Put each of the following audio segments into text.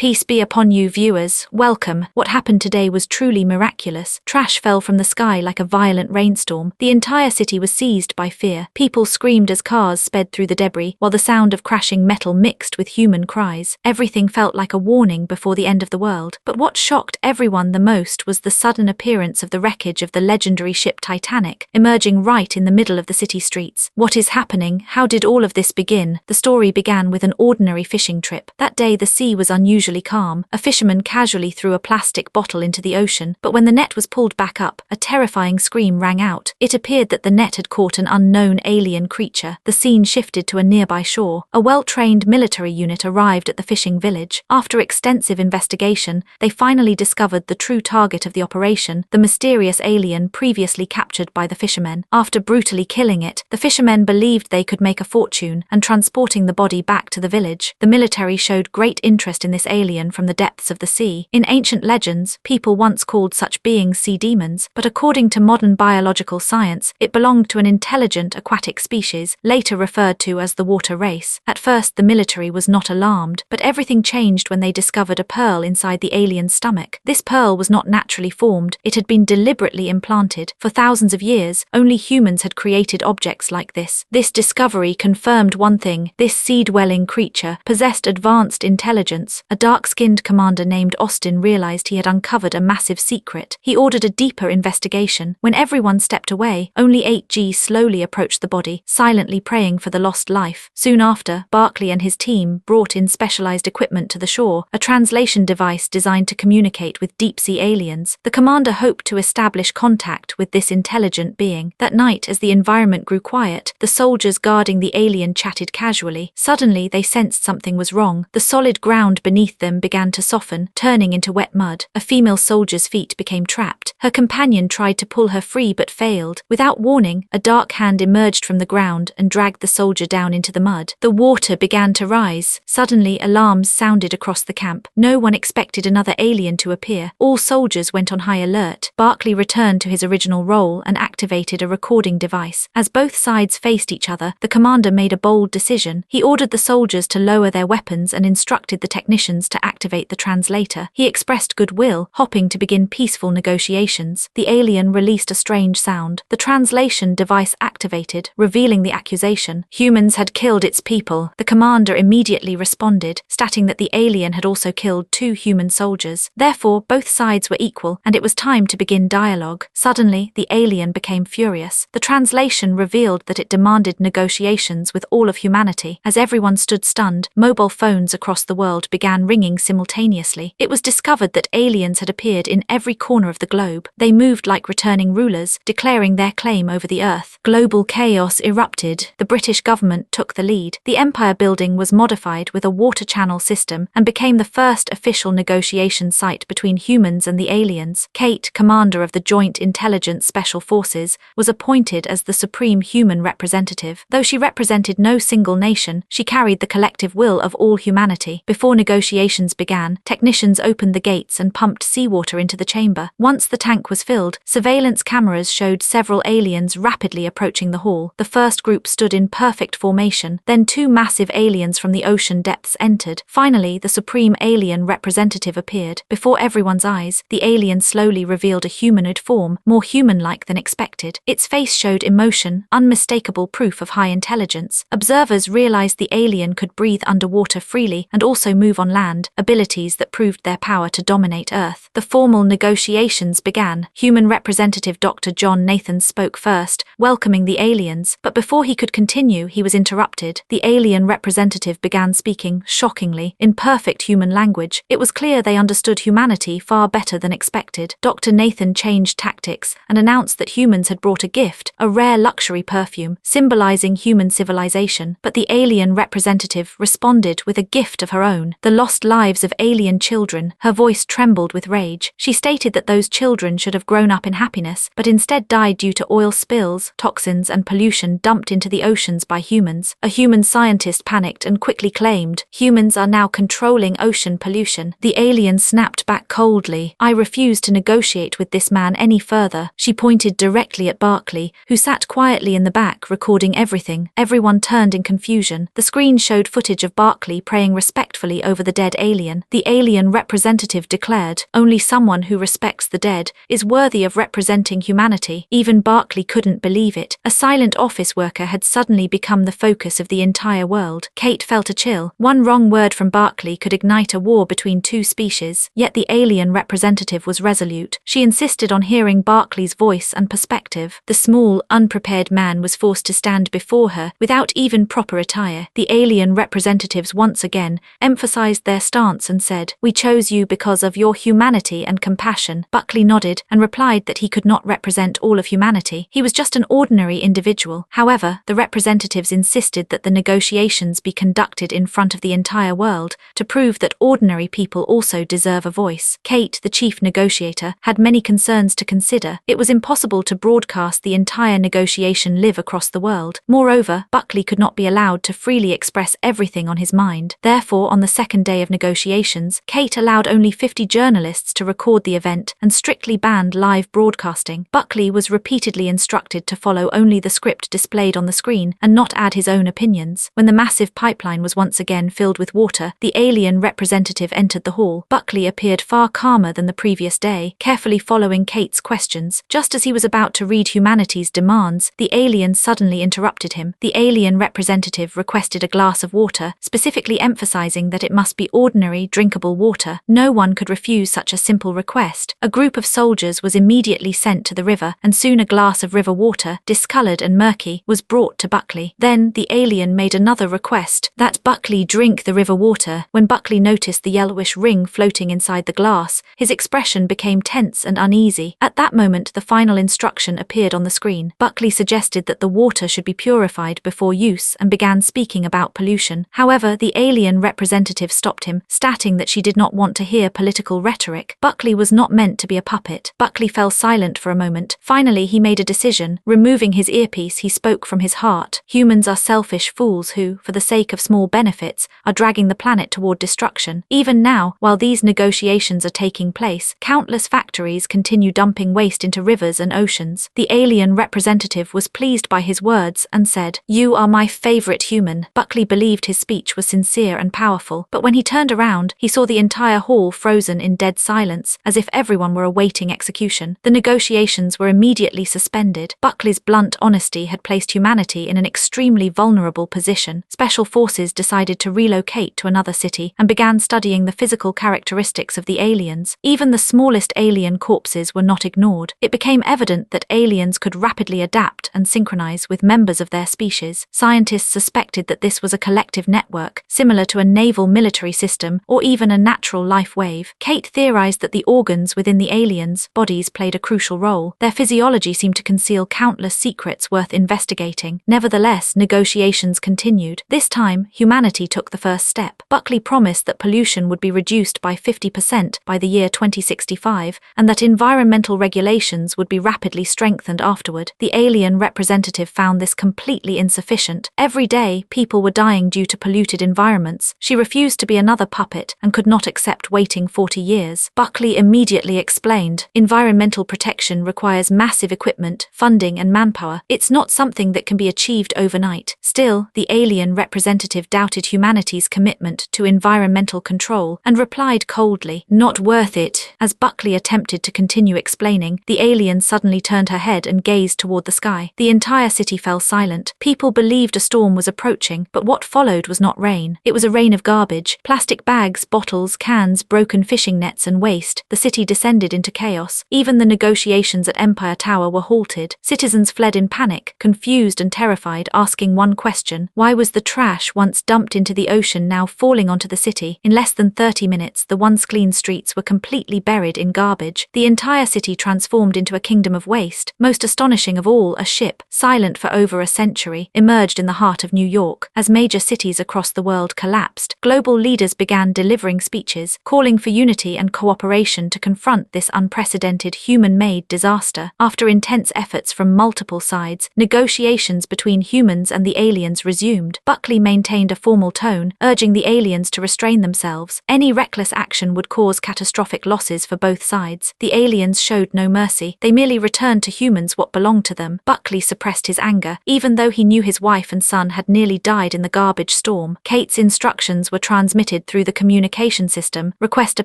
Peace be upon you, viewers. Welcome. What happened today was truly miraculous. Trash fell from the sky like a violent rainstorm. The entire city was seized by fear. People screamed as cars sped through the debris, while the sound of crashing metal mixed with human cries. Everything felt like a warning before the end of the world. But what shocked everyone the most was the sudden appearance of the wreckage of the legendary ship Titanic, emerging right in the middle of the city streets. What is happening? How did all of this begin? The story began with an ordinary fishing trip. That day the sea was unusually calm. A fisherman casually threw a plastic bottle into the ocean, but when the net was pulled back up, a terrifying scream rang out. It appeared that the net had caught an unknown alien creature. The scene shifted to a nearby shore. A well-trained military unit arrived at the fishing village. After extensive investigation, they finally discovered the true target of the operation, the mysterious alien previously captured by the fishermen. After brutally killing it, the fishermen believed they could make a fortune, and transporting the body back to the village, the military showed great interest in this alien from the depths of the sea. In ancient legends, people once called such beings sea demons, but according to modern biological science, it belonged to an intelligent aquatic species, later referred to as the water race. At first, the military was not alarmed, but everything changed when they discovered a pearl inside the alien's stomach. This pearl was not naturally formed, it had been deliberately implanted. For thousands of years, only humans had created objects like this. This discovery confirmed one thing: this sea-dwelling creature possessed advanced intelligence. A dark-skinned commander named Austin realized he had uncovered a massive secret. He ordered a deeper investigation. When everyone stepped away, only 8G slowly approached the body, silently praying for the lost life. Soon after, Barclay and his team brought in specialized equipment to the shore, a translation device designed to communicate with deep-sea aliens. The commander hoped to establish contact with this intelligent being. That night, as the environment grew quiet, the soldiers guarding the alien chatted casually. Suddenly, they sensed something was wrong. The solid ground beneath them began to soften, turning into wet mud. A female soldier's feet became trapped. Her companion tried to pull her free but failed. Without warning, a dark hand emerged from the ground and dragged the soldier down into the mud. The water began to rise. Suddenly, alarms sounded across the camp. No one expected another alien to appear. All soldiers went on high alert. Barclay returned to his original role and activated a recording device. As both sides faced each other, the commander made a bold decision. He ordered the soldiers to lower their weapons and instructed the technicians to activate the translator. He expressed goodwill, hoping to begin peaceful negotiations. The alien released a strange sound. The translation device activated, revealing the accusation. Humans had killed its people. The commander immediately responded, stating that the alien had also killed 2 human soldiers. Therefore, both sides were equal, and it was time to begin dialogue. Suddenly, the alien became furious. The translation revealed that it demanded negotiations with all of humanity. As everyone stood stunned, mobile phones across the world began ringing simultaneously. It was discovered that aliens had appeared in every corner of the globe. They moved like returning rulers, declaring their claim over the earth. Global chaos erupted. The British government took the lead. The Empire Building was modified with a water channel system and became the first official negotiation site between humans and the aliens. Kate, commander of the Joint Intelligence Special Forces, was appointed as the supreme human representative. Though she represented no single nation, she carried the collective will of all humanity. Before negotiations began, technicians opened the gates and pumped seawater into the chamber. Once the tank was filled, surveillance cameras showed several aliens rapidly approaching the hall. The first group stood in perfect formation, then 2 massive aliens from the ocean depths entered. Finally, the supreme alien representative appeared. Before everyone's eyes, the alien slowly revealed a humanoid form, more human-like than expected. Its face showed emotion, unmistakable proof of high intelligence. Observers realized the alien could breathe underwater freely and also move on land, abilities that proved their power to dominate Earth. The formal negotiations began. Human representative Dr. John Nathan spoke first, welcoming the aliens, but before he could continue, he was interrupted. The alien representative began speaking, shockingly, in perfect human language. It was clear they understood humanity far better than expected. Dr. Nathan changed tactics and announced that humans had brought a gift, a rare luxury perfume, symbolizing human civilization. But the alien representative responded with a gift of her own: the lost lives of alien children. Her voice trembled with rage. She stated that those children should have grown up in happiness, but instead died due to oil spills, toxins, and pollution dumped into the oceans by humans. A human scientist panicked and quickly claimed, "Humans are now controlling ocean pollution." The alien snapped back coldly, "I refuse to negotiate with this man any further." She pointed directly at Barclay, who sat quietly in the back recording everything. Everyone turned in confusion. The screen showed footage of Barclay praying respectfully over the dead dead alien. The alien representative declared, "Only someone who respects the dead is worthy of representing humanity." Even Barclay couldn't believe it. A silent office worker had suddenly become the focus of the entire world. Kate felt a chill. One wrong word from Barclay could ignite a war between two species. Yet the alien representative was resolute. She insisted on hearing Barclay's voice and perspective. The small, unprepared man was forced to stand before her without even proper attire. The alien representatives once again emphasized their stance and said, "We chose you because of your humanity and compassion." Barclay nodded and replied that he could not represent all of humanity. He was just an ordinary individual. However, the representatives insisted that the negotiations be conducted in front of the entire world to prove that ordinary people also deserve a voice. Kate, the chief negotiator, had many concerns to consider. It was impossible to broadcast the entire negotiation live across the world. Moreover, Barclay could not be allowed to freely express everything on his mind. Therefore, on the second day of negotiations, Kate allowed only 50 journalists to record the event and strictly banned live broadcasting. Barclay was repeatedly instructed to follow only the script displayed on the screen and not add his own opinions. When the massive pipeline was once again filled with water, the alien representative entered the hall. Barclay appeared far calmer than the previous day, carefully following Kate's questions. Just as he was about to read humanity's demands, the alien suddenly interrupted him. The alien representative requested a glass of water, specifically emphasizing that it must be ordinary, drinkable water. No one could refuse such a simple request. A group of soldiers was immediately sent to the river, and soon a glass of river water, discolored and murky, was brought to Barclay. Then the alien made another request, that Barclay drink the river water. When Barclay noticed the yellowish ring floating inside the glass, his expression became tense and uneasy. At that moment, the final instruction appeared on the screen. Barclay suggested that the water should be purified before use and began speaking about pollution. However, the alien representative stopped him, stating that she did not want to hear political rhetoric. Barclay was not meant to be a puppet. Barclay fell silent for a moment. Finally, he made a decision. Removing his earpiece, he spoke from his heart. Humans are selfish fools who, for the sake of small benefits, are dragging the planet toward destruction. Even now, while these negotiations are taking place, countless factories continue dumping waste into rivers and oceans. The alien representative was pleased by his words and said, "You are my favorite human." Barclay believed his speech was sincere and powerful, but when he turned around, he saw the entire hall frozen in dead silence, as if everyone were awaiting execution. The negotiations were immediately suspended. Barclay's blunt honesty had placed humanity in an extremely vulnerable position. Special forces decided to relocate to another city and began studying the physical characteristics of the aliens. Even the smallest alien corpses were not ignored. It became evident that aliens could rapidly adapt and synchronize with members of their species. Scientists suspected that this was a collective network, similar to a naval military system or even a natural life wave. Kate theorized that the organs within the aliens' bodies played a crucial role. Their physiology seemed to conceal countless secrets worth investigating. Nevertheless, negotiations continued. This time, humanity took the first step. Barclay promised that pollution would be reduced by 50% by the year 2065, and that environmental regulations would be rapidly strengthened afterward. The alien representative found this completely insufficient. Every day, people were dying due to polluted environments. She refused to be another puppet and could not accept waiting 40 years. Barclay immediately explained, "Environmental protection requires massive equipment, funding and manpower. It's not something that can be achieved overnight." Still, the alien representative doubted humanity's commitment to environmental control and replied coldly, "Not worth it." As Barclay attempted to continue explaining, the alien suddenly turned her head and gazed toward the sky. The entire city fell silent. People believed a storm was approaching, but what followed was not rain. It was a rain of garbage, plastic bags, bottles, cans, broken fishing nets and waste. The city descended into chaos. Even the negotiations at Empire Tower were halted. Citizens fled in panic, confused and terrified, asking one question: why was the trash once dumped into the ocean now falling onto the city? In less than 30 minutes, the once clean streets were completely buried in garbage. The entire city transformed into a kingdom of waste. Most astonishing of all, a ship, silent for over a century, emerged in the heart of New York. As major cities across the world collapsed, global leaders began delivering speeches, calling for unity and cooperation to confront this unprecedented human-made disaster. After intense efforts from multiple sides, negotiations between humans and the aliens resumed. Barclay maintained a formal tone, urging the aliens to restrain themselves. Any reckless action would cause catastrophic losses for both sides. The aliens showed no mercy. They merely returned to humans what belonged to them. Barclay suppressed his anger, even though he knew his wife and son had nearly died in the garbage storm. Kate's instructions were transmitted transmitted through the communication system, request a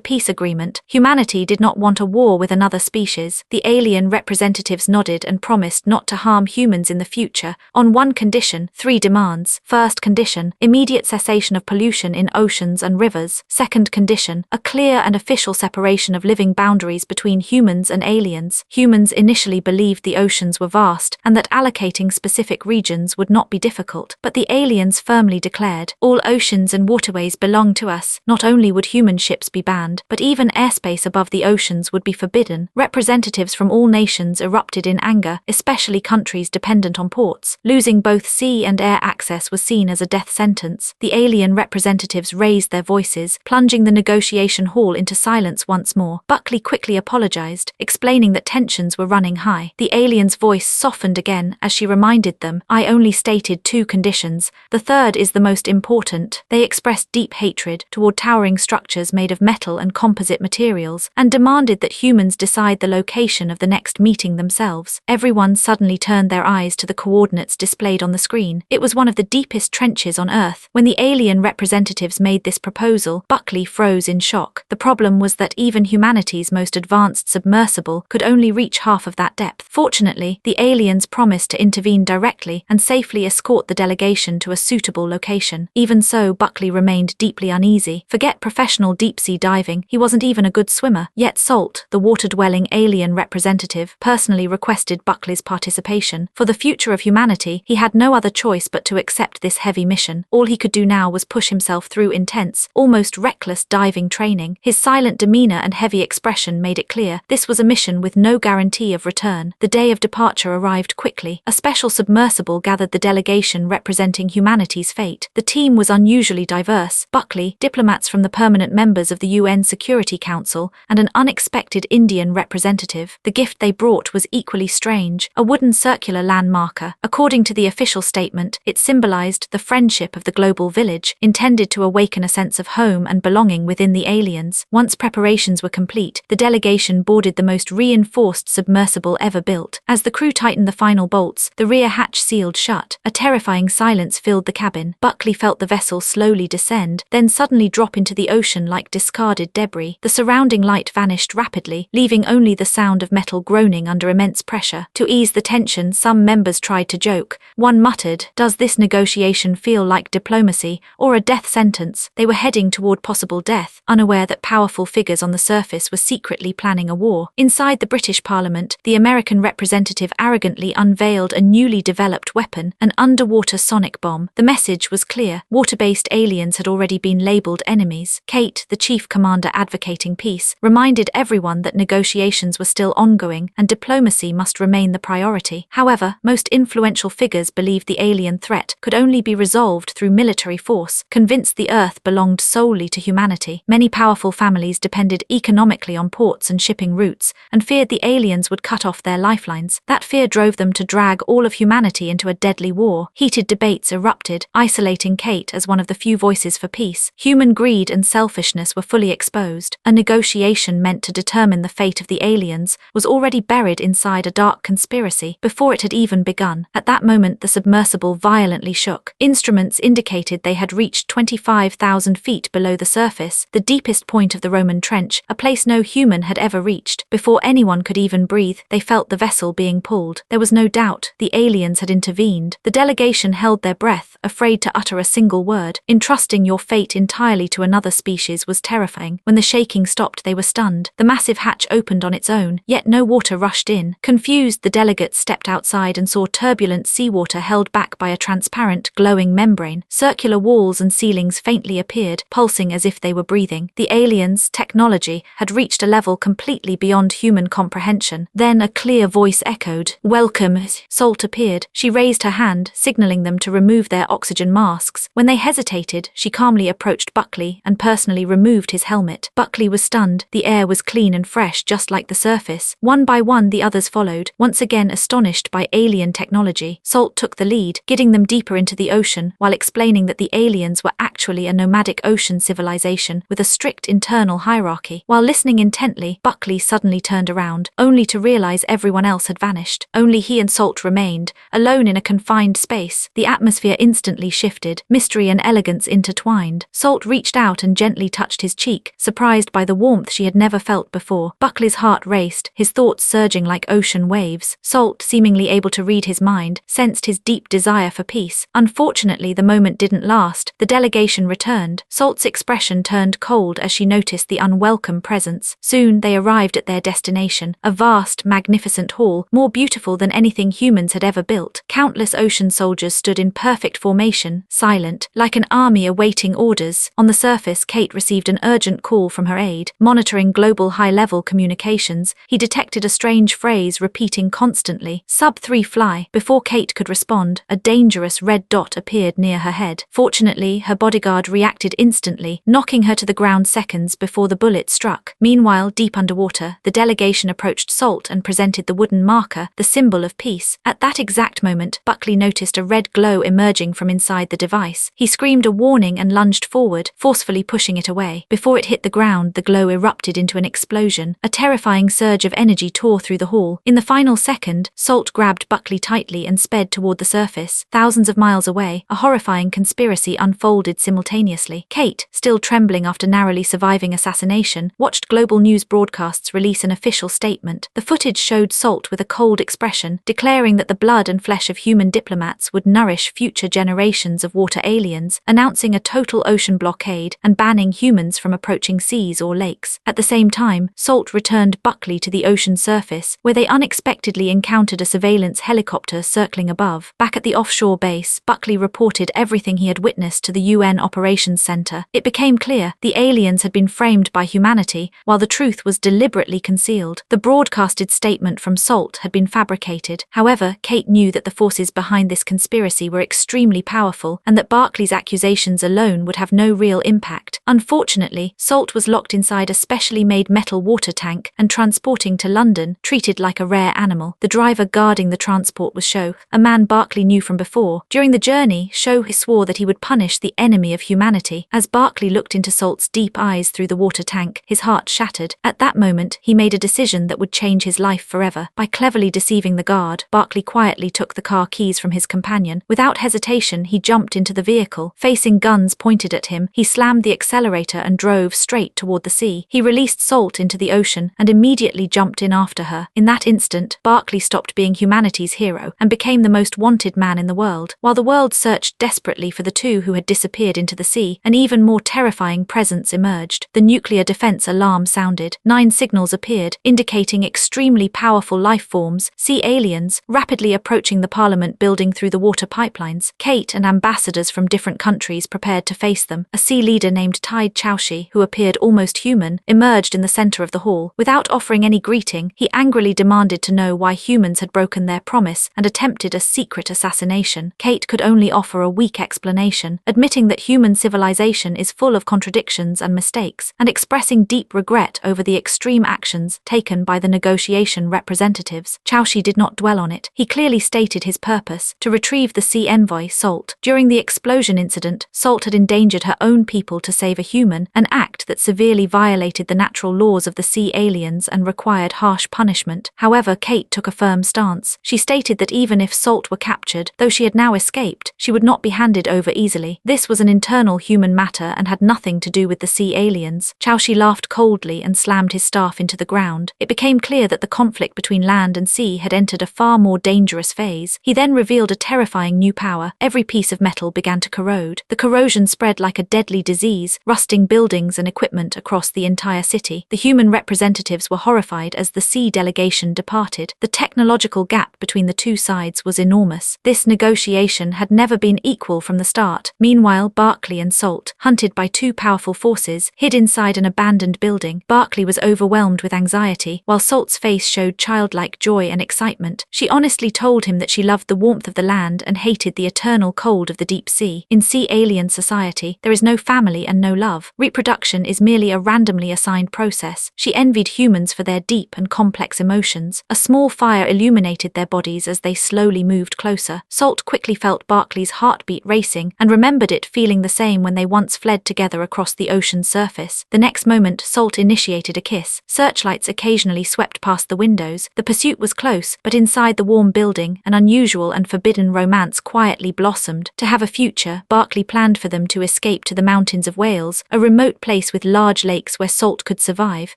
peace agreement. Humanity did not want a war with another species. The alien representatives nodded and promised not to harm humans in the future, on one condition, 3 demands. First condition, immediate cessation of pollution in oceans and rivers. Second condition, a clear and official separation of living boundaries between humans and aliens. Humans initially believed the oceans were vast, and that allocating specific regions would not be difficult, but the aliens firmly declared, all oceans and waterways belong to us. Not only would human ships be banned, but even airspace above the oceans would be forbidden. Representatives from all nations erupted in anger, especially countries dependent on ports. Losing both sea and air access was seen as a death sentence. The alien representatives raised their voices, plunging the negotiation hall into silence once more. Buckley quickly apologized, explaining that tensions were running high. The alien's voice softened again as she reminded them, I only stated 2 conditions. The third is the most important. They expressed deep hatred toward towering structures made of metal and composite materials, and demanded that humans decide the location of the next meeting themselves. Everyone suddenly turned their eyes to the coordinates displayed on the screen. It was one of the deepest trenches on Earth. When the alien representatives made this proposal, Buckley froze in shock. The problem was that even humanity's most advanced submersible could only reach half of that depth. Fortunately, the aliens promised to intervene directly and safely escort the delegation to a suitable location. Even so, Buckley remained deeply uneasy. Forget professional deep-sea diving, he wasn't even a good swimmer. Yet Salt, the water-dwelling alien representative, personally requested Buckley's participation. For the future of humanity, he had no other choice but to accept this heavy mission. All he could do now was push himself through intense, almost reckless diving training. His silent demeanor and heavy expression made it clear this was a mission with no guarantee of return. The day of departure arrived quickly. A special submersible gathered the delegation representing humanity's fate. The team was unusually diverse. Buckley, diplomats from the permanent members of the UN Security Council, and an unexpected Indian representative. The gift they brought was equally strange, a wooden circular landmarker. According to the official statement, it symbolized the friendship of the global village, intended to awaken a sense of home and belonging within the aliens. Once preparations were complete, the delegation boarded the most reinforced submersible ever built. As the crew tightened the final bolts, the rear hatch sealed shut. A terrifying silence filled the cabin. Buckley felt the vessel slowly descend, then suddenly drop into the ocean like discarded debris. The surrounding light vanished rapidly, leaving only the sound of metal groaning under immense pressure. To ease the tension, some members tried to joke. One muttered, "Does this negotiation feel like diplomacy or a death sentence?" They were heading toward possible death, unaware that powerful figures on the surface were secretly planning a war. Inside the British Parliament, the American representative arrogantly unveiled a newly developed weapon, an underwater sonic bomb. The message was clear. Water-based aliens had already been labeled enemies. Kate, the chief commander advocating peace, reminded everyone that negotiations were still ongoing and diplomacy must remain the priority. However, most influential figures believed the alien threat could only be resolved through military force, convinced the Earth belonged solely to humanity. Many powerful families depended economically on ports and shipping routes, and feared the aliens would cut off their lifelines. That fear drove them to drag all of humanity into a deadly war. Heated debates erupted, isolating Kate as one of the few voices for peace. Human greed and selfishness were fully exposed. A negotiation meant to determine the fate of the aliens was already buried inside a dark conspiracy before it had even begun. At that moment, the submersible violently shook. Instruments indicated they had reached 25,000 feet below the surface, the deepest point of the Roman trench, a place no human had ever reached. Before anyone could even breathe, they felt the vessel being pulled. There was no doubt the aliens had intervened. The delegation held their breath, afraid to utter a single word. Entrusting your fate entirely to another species was terrifying. When the shaking stopped, they were stunned. The massive hatch opened on its own, yet no water rushed in. Confused, the delegates stepped outside and saw turbulent seawater held back by a transparent, glowing membrane. Circular walls and ceilings faintly appeared, pulsing as if they were breathing. The aliens' technology had reached a level completely beyond human comprehension. Then a clear voice echoed, "Welcome." Salt appeared. She raised her hand, signaling them to remove their oxygen masks. When they hesitated, she calmly approached Buckley and personally removed his helmet. Buckley was stunned. The air was clean and fresh, just like the surface. One by one, the others followed, once again astonished by alien technology. Salt took the lead, guiding them deeper into the ocean, while explaining that the aliens were actually a nomadic ocean civilization with a strict internal hierarchy. While listening intently, Buckley suddenly turned around, only to realize everyone else had vanished. Only he and Salt remained, alone in a confined space. The atmosphere instantly shifted, mystery and elegance intertwined. Salt reached out and gently touched his cheek, surprised by the warmth she had never felt before. Buckley's heart raced, his thoughts surging like ocean waves. Salt, seemingly able to read his mind, sensed his deep desire for peace. Unfortunately, the moment didn't last. The delegation returned. Salt's expression turned cold as she noticed the unwelcome presence. Soon they arrived at their destination, a vast, magnificent hall, more beautiful than anything humans had ever built. Countless ocean soldiers stood in perfect formation, silent, like an army awaiting orders. On the surface, Kate received an urgent call from her aide. Monitoring global high-level communications, he detected a strange phrase repeating constantly, "Sub-3 fly." Before Kate could respond, a dangerous red dot appeared near her head. Fortunately, her bodyguard reacted instantly, knocking her to the ground seconds before the bullet struck. Meanwhile, deep underwater, the delegation approached Salt and presented the wooden marker, the symbol of peace. At that exact moment, Buckley noticed a red glow emerging from inside the device. He screamed a warning and lunged forward, forcefully pushing it away. Before it hit the ground, the glow erupted into an explosion. A terrifying surge of energy tore through the hall. In the final second, Salt grabbed Buckley tightly and sped toward the surface. Thousands of miles away, a horrifying conspiracy unfolded simultaneously. Kate, still trembling after narrowly surviving assassination, watched global news broadcasts release an official statement. The footage showed Salt with a cold expression, declaring that the blood and flesh of human diplomats would nourish future generations of water aliens, announcing a total ocean blockade and banning humans from approaching seas or lakes. At the same time, Salt returned Buckley to the ocean surface, where they unexpectedly encountered a surveillance helicopter circling above. Back at the offshore base, Buckley reported everything he had witnessed to the UN Operations Center. It became clear the aliens had been framed by humanity, while the truth was deliberately concealed. The broadcasted statement from Salt had been fabricated. However, Kate knew that the forces behind this conspiracy were extremely powerful, and that Buckley's accusations alone would have no real impact. Unfortunately, Salt was locked inside a specially made metal water tank and transporting to London, treated like a rare animal. The driver guarding the transport was Sho, a man Buckley knew from before. During the journey, Sho swore that he would punish the enemy of humanity. As Buckley looked into Salt's deep eyes through the water tank, his heart shattered. At that moment, he made a decision that would change his life forever. By cleverly deceiving the guard, Buckley quietly took the car keys from his companion. Without hesitation, he jumped into the vehicle. Facing guns pointed at him, he slammed the accelerator and drove straight toward the sea. He released Salt into the ocean and immediately jumped in after her. In that instant, Buckley stopped being humanity's hero and became the most wanted man in the world. While the world searched desperately for the two who had disappeared into the sea, an even more terrifying presence emerged. The nuclear defense alarm sounded. 9 signals appeared, indicating extremely powerful life forms, sea aliens, rapidly approaching the Parliament building through the water pipelines. Kate and ambassadors from different countries prepared to face them. A sea leader named Tide Chowshi, who appeared almost human, emerged in the center of the hall. Without offering any greeting, he angrily demanded to know why humans had broken their promise and attempted a secret assassination. Kate could only offer a weak explanation, admitting that human civilization is full of contradictions and mistakes, and expressing deep regret over the extreme actions taken by the negotiation representatives. Chowshi did not dwell on it. He clearly stated his purpose, to retrieve the sea envoy, Salt. During the explosion incident, Salt had endangered her own people to save a human, an act that severely violated the natural laws of the sea aliens and required harsh punishment. However, Kate took a firm stance. She stated that even if Salt were captured, though she had now escaped, she would not be handed over easily. This was an internal human matter and had nothing to do with the sea aliens. Chowshi laughed coldly and slammed his staff into the ground. It became clear that the conflict between land and sea had entered a far more dangerous phase. He then revealed a terrifying new power. Every piece of metal began to corrode. The corrosion spread like a deadly disease, rusting buildings and equipment across the entire city. The human representatives were horrified as the sea delegation departed. The technological gap between the two sides was enormous. This negotiation had never been equal from the start. Meanwhile, Buckley and Salt, hunted by two powerful forces, hid inside an abandoned building. Buckley was overwhelmed with anxiety, while Salt's face showed childlike joy and excitement. She honestly told him that she loved the warmth of the land and hated the eternal cold of the deep sea. In sea alien society, there is no family and no love. Reproduction is merely a randomly assigned process. She envied humans for their deep and complex emotions. A small fire illuminated their bodies as they slowly moved closer. Salt quickly felt Buckley's heartbeat racing and remembered it feeling the same when they once fled together across the ocean's surface. The next moment, Salt initiated a kiss. Searchlights occasionally swept past the windows. The pursuit was close, but inside the warm building, an unusual and forbidden romance quietly blossomed. To have a future, Buckley planned for them to escape escape to the mountains of Wales, a remote place with large lakes where Salt could survive.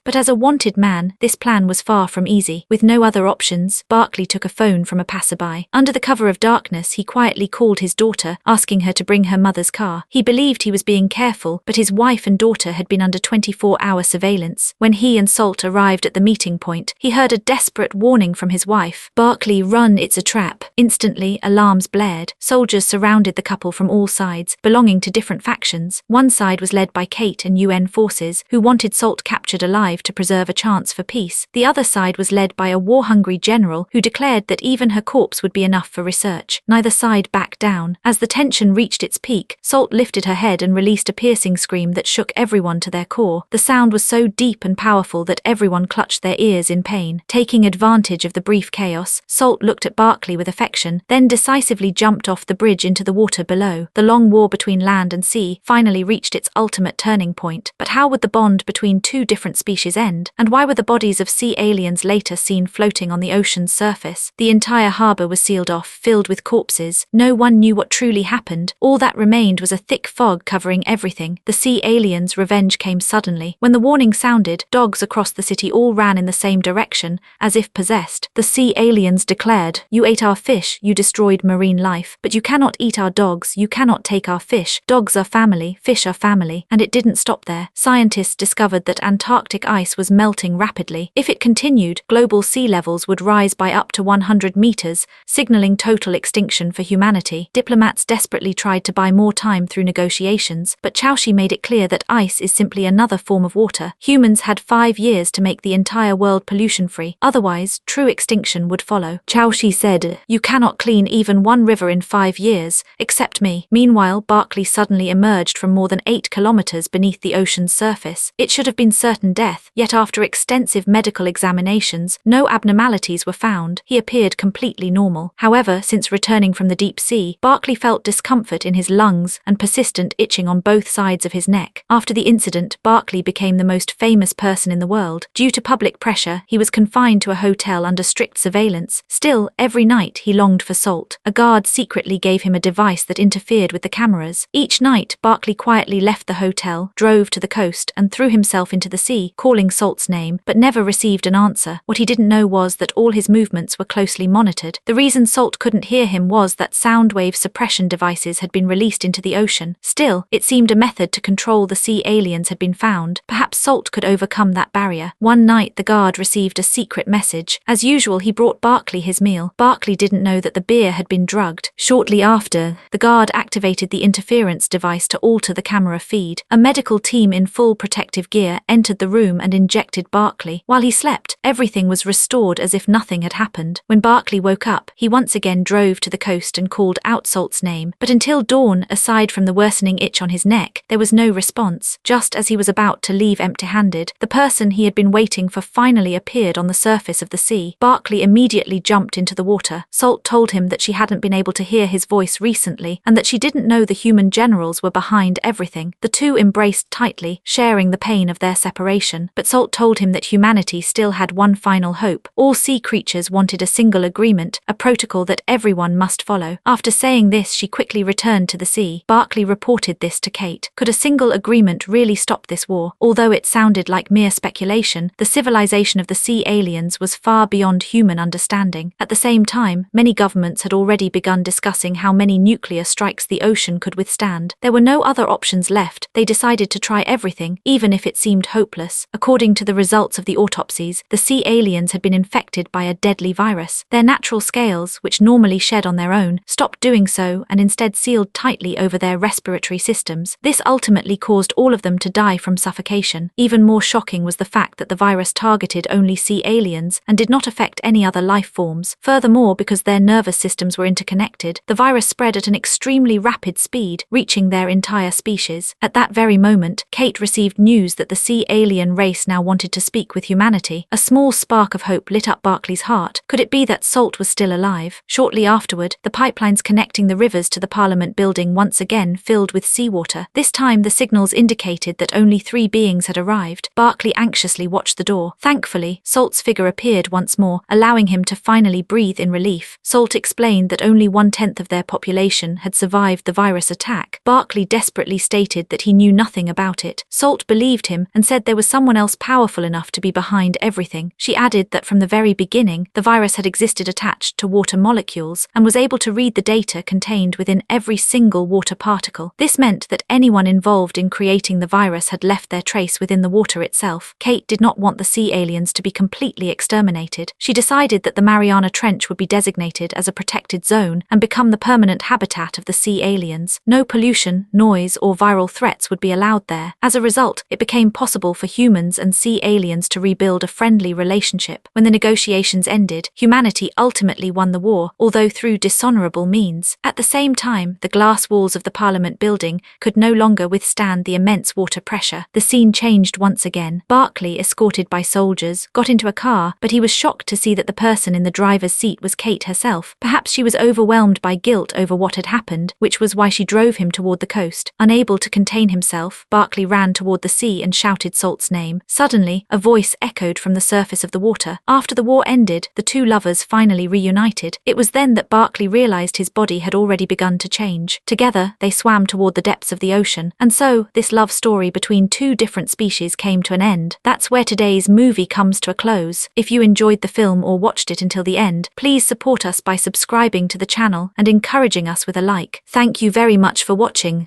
But as a wanted man, this plan was far from easy. With no other options, Barclay took a phone from a passerby. Under the cover of darkness, he quietly called his daughter, asking her to bring her mother's car. He believed he was being careful, but his wife and daughter had been under 24-hour surveillance. When he and Salt arrived at the meeting point, he heard a desperate warning from his wife. "Barclay, run, it's a trap." Instantly, alarms blared. Soldiers surrounded the couple from all sides, belonging to different factions. One side was led by Kate and UN forces, who wanted Salt captured alive to preserve a chance for peace. The other side was led by a war-hungry general who declared that even her corpse would be enough for research. Neither side backed down. As the tension reached its peak, Salt lifted her head and released a piercing scream that shook everyone to their core. The sound was so deep and powerful that everyone clutched their ears in pain. Taking advantage of the brief chaos, Salt looked at Barclay with affection, then decisively jumped off the bridge into the water below. The long war between land and sea finally reached its ultimate turning point. But how would the bond between two different species end? And why were the bodies of sea aliens later seen floating on the ocean's surface? The entire harbor was sealed off, filled with corpses. No one knew what truly happened. All that remained was a thick fog covering everything. The sea aliens' revenge came suddenly. When the warning sounded, dogs across the city all ran in the same direction, as if possessed. The sea aliens declared, "You ate our fish, you destroyed marine life, but you cannot eat our dogs, you cannot take our fish. Dogs are family, fish are family." And it didn't stop there. Scientists discovered that Antarctic ice was melting rapidly. If it continued, global sea levels would rise by up to 100 meters, signaling total extinction for humanity. Diplomats desperately tried to buy more time through negotiations, but Chaushi made it clear that ice is simply another form of water. Humans had 5 years to make the entire world pollution-free, otherwise true extinction would follow. Chaushi said, "You cannot clean even one river in 5 years, except me." Meanwhile, Barclay suddenly emerged from more than 8 kilometers beneath the ocean's surface. It should have been certain death, yet after extensive medical examinations, no abnormalities were found. He appeared completely normal. However, since returning from the deep sea, Barclay felt discomfort in his lungs and persistent itching on both sides of his neck. After the incident, Barclay became the most famous person in the world. Due to public pressure, he was confined to a hotel under strict surveillance. Still, every night he longed for Salt. A guard secretly gave him a device that interfered with the cameras. Each night, Barclay quietly left the hotel, drove to the coast, and threw himself into the sea, calling Salt's name, but never received an answer. What he didn't know was that all his movements were closely monitored. The reason Salt couldn't hear him was that sound wave suppression devices had been released into the ocean. Still, it seemed a method to control the sea aliens had been found. Perhaps Salt could overcome that barrier. One night, the guard received a secret message. As usual, he brought Barclay his meal. Barclay didn't know that the beer had been drugged. Shortly after, the guard activated the interference device to alter the camera feed. A medical team in full protective gear entered the room and injected Barclay. While he slept, everything was restored as if nothing had happened. When Barclay woke up, he once again drove to the coast and called out Salt's name. But until dawn, aside from the worsening itch on his neck, there was no response. Just as he was about to leave empty-handed, the person he had been waiting for finally appeared on the surface of the sea. Barclay immediately jumped into the water. Salt told him that she hadn't been able to hear his voice recently, and that she didn't know the human generals were behind everything. The two embraced tightly, sharing the pain of their separation. But Salt told him that humanity still had one final hope. All sea creatures wanted a single agreement, a protocol that everyone must follow. After saying this, she quickly returned to the sea. Barclay reported this to Kate. Could a single agreement really stop this war? Although it sounded like mere speculation, the civilization of the sea aliens was far beyond human understanding. At the same time, many governments had already begun discussing how many nuclear strikes the ocean could withstand. There were no other options left. They decided to try everything, even if it seemed hopeless. According to the results of the autopsies, the sea aliens had been infected by a deadly virus. Their natural scales, which normally shed on their own, stopped doing so and instead sealed tightly over their respiratory systems. This ultimately caused all of them to die from suffocation. Even more shocking was the fact that the virus targeted only sea aliens and did not affect any other life forms. Furthermore, because their nervous systems were interconnected, the virus spread at an extremely rapid speed, reaching their entire species. At that very moment, Kate received news that the sea alien race now wanted to speak with humanity. A small spark of hope lit up Barclay's heart. Could it be that Salt was still alive? Shortly afterward, the pipelines connecting the rivers to the Parliament building once again filled with seawater. This time, the signals indicated that only 3 beings had arrived. Barclay anxiously watched the door. Thankfully, Salt's figure appeared once more, allowing him to finally breathe in relief. Salt explained that only 1/10 of their population had survived the virus attack. Barclay Barkley desperately stated that he knew nothing about it. Salt believed him and said there was someone else powerful enough to be behind everything. She added that from the very beginning, the virus had existed attached to water molecules and was able to read the data contained within every single water particle. This meant that anyone involved in creating the virus had left their trace within the water itself. Kate did not want the sea aliens to be completely exterminated. She decided that the Mariana Trench would be designated as a protected zone and become the permanent habitat of the sea aliens. No pollution, noise, or viral threats would be allowed there. As a result, it became possible for humans and sea aliens to rebuild a friendly relationship. When the negotiations ended, humanity ultimately won the war, although through dishonorable means. At the same time, the glass walls of the Parliament building could no longer withstand the immense water pressure. The scene changed once again. Barkley, escorted by soldiers, got into a car, but he was shocked to see that the person in the driver's seat was Kate herself. Perhaps she was overwhelmed by guilt over what had happened, which was why she drove him toward the coast. Unable to contain himself, Barkley ran toward the sea and shouted Salt's name. Suddenly, a voice echoed from the surface of the water. After the war ended, the two lovers finally reunited. It was then that Barkley realized his body had already begun to change. Together, they swam toward the depths of the ocean, and so, this love story between two different species came to an end. That's where today's movie comes to a close. If you enjoyed the film or watched it until the end, please support us by subscribing to the channel and encouraging us with a like. Thank you very much for watching.